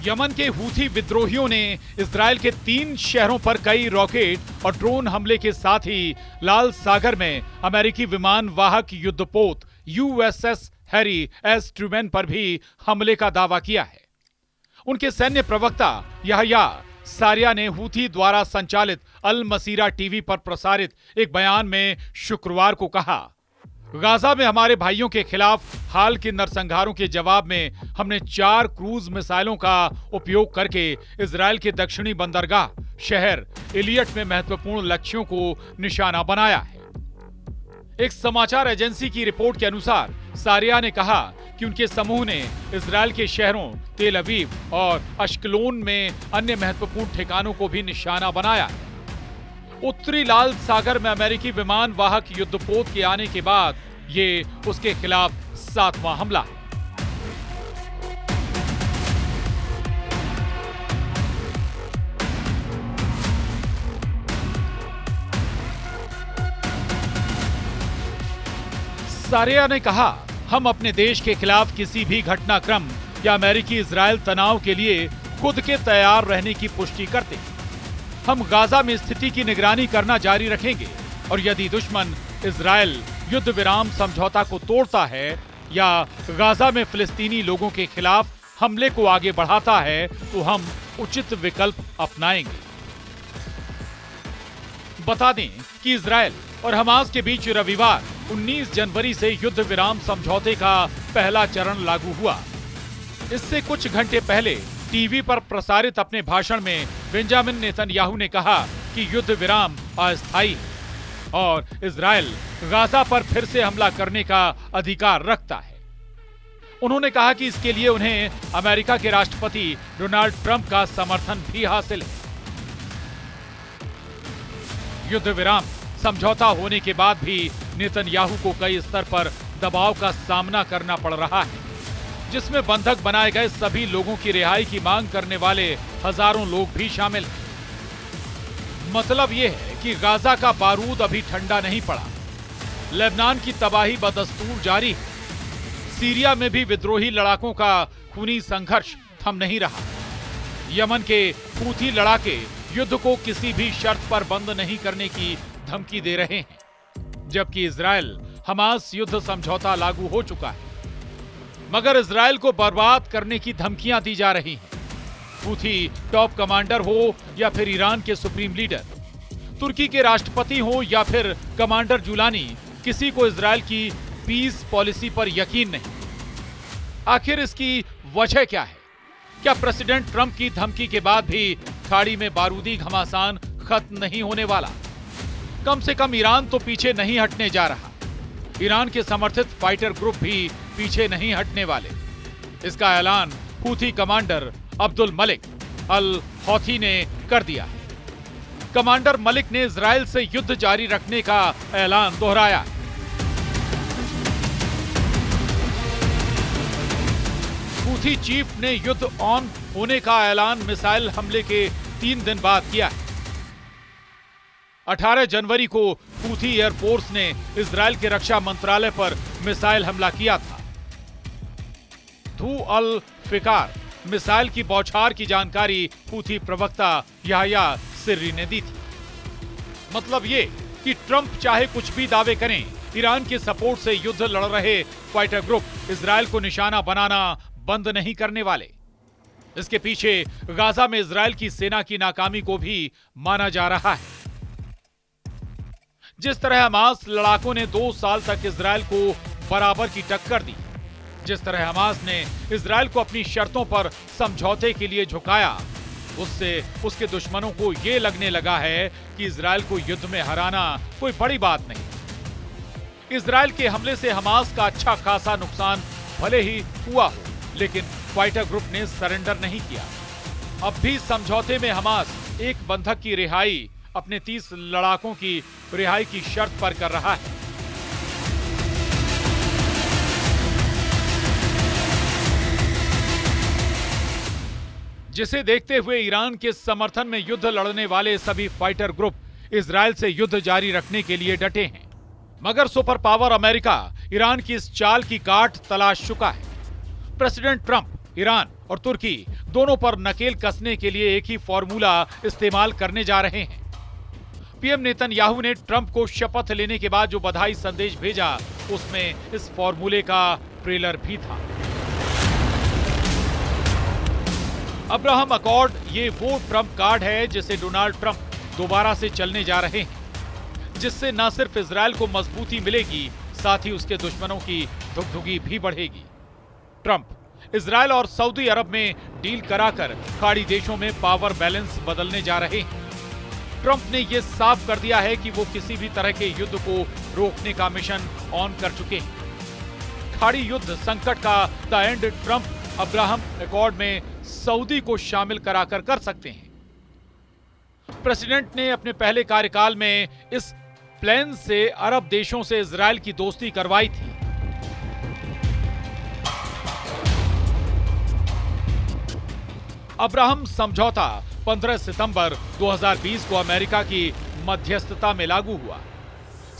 Yemen के Houthi विद्रोहियों ने इजराइल के 3 शहरों पर कई रॉकेट और ड्रोन हमले के साथ ही लाल सागर में अमेरिकी विमान वाहक युद्धपोत यूएसएस हैरी एस ट्रूमैन पर भी हमले का दावा किया है। उनके सैन्य प्रवक्ता याह्या सारिया ने हूथी द्वारा संचालित अल मसीरा टीवी पर प्रसारित एक बयान में शुक्रवार को कहा, गाजा में हमारे भाइयों के खिलाफ हाल के नरसंहारों के जवाब में हमने 4 क्रूज मिसाइलों का उपयोग करके इजराइल के दक्षिणी बंदरगाह शहर इलियट में महत्वपूर्ण लक्ष्यों को निशाना बनाया है। एक समाचार एजेंसी की रिपोर्ट के अनुसार सारिया ने कहा कि उनके समूह ने इजराइल के शहरों तेल अवीव और अश्कलोन में अन्य महत्वपूर्ण ठिकानों को भी निशाना बनाया है। उत्तरी लाल सागर में अमेरिकी विमान वाहक युद्धपोत के आने के बाद ये उसके खिलाफ 7वां हमला है। सारिया ने कहा, हम अपने देश के खिलाफ किसी भी घटनाक्रम या अमेरिकी इजराइल तनाव के लिए खुद के तैयार रहने की पुष्टि करते हैं। हम गाजा में स्थिति की निगरानी करना जारी रखेंगे और यदि दुश्मन इजराइल युद्ध विराम समझौता को तोड़ता है या गाजा में फिलिस्तीनी लोगों के खिलाफ हमले को आगे बढ़ाता है तो हम उचित विकल्प अपनाएंगे। बता दें कि इजराइल और हमास के बीच रविवार 19 जनवरी से युद्ध विराम समझौते का पहला चरण लागू हुआ। इससे कुछ घंटे पहले टीवी पर प्रसारित अपने भाषण में बेंजामिन नेतन्याहू ने कहा कि युद्ध विराम अस्थायी है और इजराइल गाजा पर फिर से हमला करने का अधिकार रखता है। उन्होंने कहा कि इसके लिए उन्हें अमेरिका के राष्ट्रपति डोनाल्ड ट्रंप का समर्थन भी हासिल है। युद्ध विराम समझौता होने के बाद भी नेतन्याहू को कई स्तर पर दबाव का सामना करना पड़ रहा है, जिसमें बंधक बनाए गए सभी लोगों की रिहाई की मांग करने वाले हजारों लोग भी शामिल हैं। मतलब यह है कि गाजा का बारूद अभी ठंडा नहीं पड़ा। लेबनान की तबाही बदस्तूर जारी है। सीरिया में भी विद्रोही लड़ाकों का खूनी संघर्ष थम नहीं रहा। यमन के हूथी लड़ाके युद्ध को किसी भी शर्त पर बंद नहीं करने की धमकी दे रहे हैं, जबकि इजराइल हमास युद्ध समझौता लागू हो चुका है, मगर इजराइल को बर्बाद करने की धमकियां दी जा रही हैं। हूथी टॉप कमांडर हो या फिर ईरान के सुप्रीम लीडर, तुर्की के राष्ट्रपति हो या फिर कमांडर जुलानी, किसी को इजराइल की पीस पॉलिसी पर यकीन नहीं। आखिर इसकी वजह क्या है? क्या प्रेसिडेंट ट्रंप की धमकी के बाद भी खाड़ी में बारूदी घमासान खत्म नहीं होने वाला? कम से कम ईरान तो पीछे नहीं हटने जा रहा। ईरान के समर्थित फाइटर ग्रुप भी पीछे नहीं हटने वाले। इसका ऐलान हूथी कमांडर अब्दुल मलिक अल हौथी ने कर दिया है। कमांडर मलिक ने इजराइल से युद्ध जारी रखने का ऐलान दोहराया। हूथी चीफ ने युद्ध ऑन होने का ऐलान मिसाइल हमले के 3 दिन बाद किया है। 18 जनवरी को हूथी एयरफोर्स ने इजराइल के रक्षा मंत्रालय पर मिसाइल हमला किया था। धू अल फिकार मिसाइल की बौछार की जानकारी हूथी प्रवक्ता याह्या सिर्री ने दी थी। मतलब ये कि ट्रंप चाहे कुछ भी दावे करें, ईरान के सपोर्ट से युद्ध लड़ रहे फाइटर ग्रुप इजराइल को निशाना बनाना बंद नहीं करने वाले। इसके पीछे गाजा में इजराइल की सेना की नाकामी को भी माना जा रहा है। जिस तरह हमास लड़ाकों ने 2 साल तक इजराइल को बराबर की टक्कर दी, जिस तरह हमास ने इजराइल को अपनी शर्तों पर समझौते के लिए झुकाया, उससे उसके दुश्मनों को यह लगने लगा है कि इजराइल को युद्ध में हराना कोई बड़ी बात नहीं। इजराइल के हमले से हमास का अच्छा खासा नुकसान भले ही हुआ हो, लेकिन फाइटर ग्रुप ने सरेंडर नहीं किया। अब भी समझौते में हमास एक बंधक की रिहाई अपने 30 लड़ाकों की रिहाई की शर्त पर कर रहा है। जिसे देखते हुए ईरान के समर्थन में युद्ध लड़ने वाले सभी फाइटर ग्रुप इजराइल से युद्ध जारी रखने के लिए डटे हैं। मगर सुपर पावर अमेरिका ईरान की इस चाल की काट तलाश चुका है। प्रेसिडेंट ट्रंप, ईरान और तुर्की दोनों पर नकेल कसने के लिए एक ही फॉर्मूला इस्तेमाल करने जा रहे हैं। पीएम नेतन्याहू ने ट्रंप को शपथ लेने के बाद जो बधाई संदेश भेजा, उसमें इस फॉर्मूले का ट्रेलर भी था। अब्राहम अकॉर्ड ये वो ट्रंप कार्ड है जिसे डोनाल्ड ट्रंप दोबारा से चलने जा रहे हैं, जिससे न सिर्फ इजरायल को मजबूती मिलेगी, साथ ही उसके दुश्मनों की धुकधुकी भी बढ़ेगी। ट्रंप इजरायल और सऊदी अरब में डील कराकर खाड़ी देशों में पावर बैलेंस बदलने जा रहे हैं। ट्रंप ने यह साफ कर दिया है कि वो किसी भी तरह के युद्ध को रोकने का मिशन ऑन कर चुके हैं। खाड़ी युद्ध संकट का the end Trump Abraham accord में सऊदी को शामिल कराकर कर सकते हैं। प्रेसिडेंट ने अपने पहले कार्यकाल में इस प्लान से अरब देशों से इजरायल की दोस्ती करवाई थी। अब्राहम समझौता 15 सितंबर 2020 को अमेरिका की मध्यस्थता में लागू हुआ।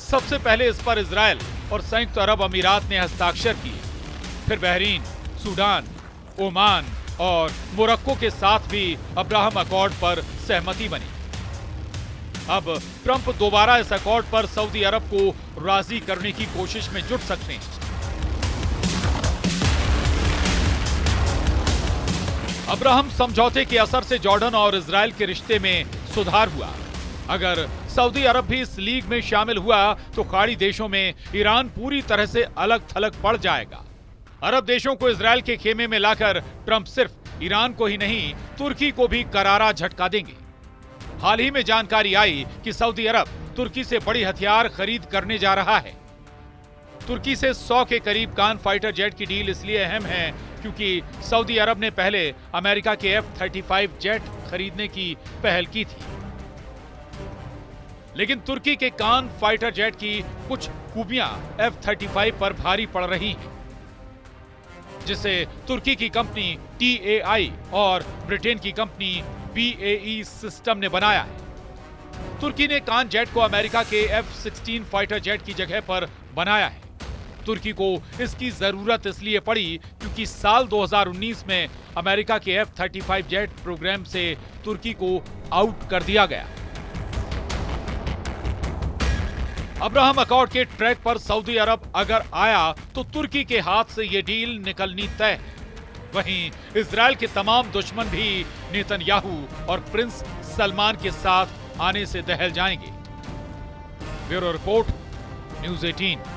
सबसे पहले इस पर इजरायल और संयुक्त अरब अमीरात ने हस्ताक्षर किए, फिर बहरीन, सूडान, ओमान और मोरक्को के साथ भी अब्राहम अकॉर्ड पर सहमति बनी। अब ट्रंप दोबारा इस अकॉर्ड पर सऊदी अरब को राजी करने की कोशिश में जुट सकते हैं। अब्राहम समझौते के असर से जॉर्डन और इजरायल के रिश्ते में सुधार हुआ। अगर सऊदी अरब भी इस लीग में शामिल हुआ तो खाड़ी देशों में ईरान पूरी तरह से अलग थलग पड़ जाएगा। अरब देशों को इजरायल के खेमे में लाकर ट्रंप सिर्फ ईरान को ही नहीं, तुर्की को भी करारा झटका देंगे। हाल ही में जानकारी आई कि सऊदी अरब तुर्की से बड़ी हथियार खरीद करने जा रहा है। तुर्की से 100 के करीब कान फाइटर जेट की डील इसलिए अहम है क्योंकि सऊदी अरब ने पहले अमेरिका के F-35 जेट खरीदने की पहल की थी। लेकिन तुर्की के कान फाइटर जेट की कुछ खूबियां F-35 पर भारी पड़ रही हैं, जिसे तुर्की की कंपनी TAI और ब्रिटेन की कंपनी BAE सिस्टम ने बनाया है। तुर्की ने कान जेट को अमेरिका के F-16 फाइटर जेट की जगह पर बनाया है। तुर्की को इसकी जरूरत इसलिए पड़ी क्योंकि साल 2019 में अमेरिका के F-35 जेट प्रोग्राम से तुर्की को आउट कर दिया गया। अब्राहम अकॉर्ड के ट्रैक पर सऊदी अरब अगर आया तो तुर्की के हाथ से ये डील निकलनी तय है। वहीं इजरायल के तमाम दुश्मन भी नेतन्याहू और प्रिंस सलमान के साथ आने से दहल जाएंगे। Bureau report, news 18।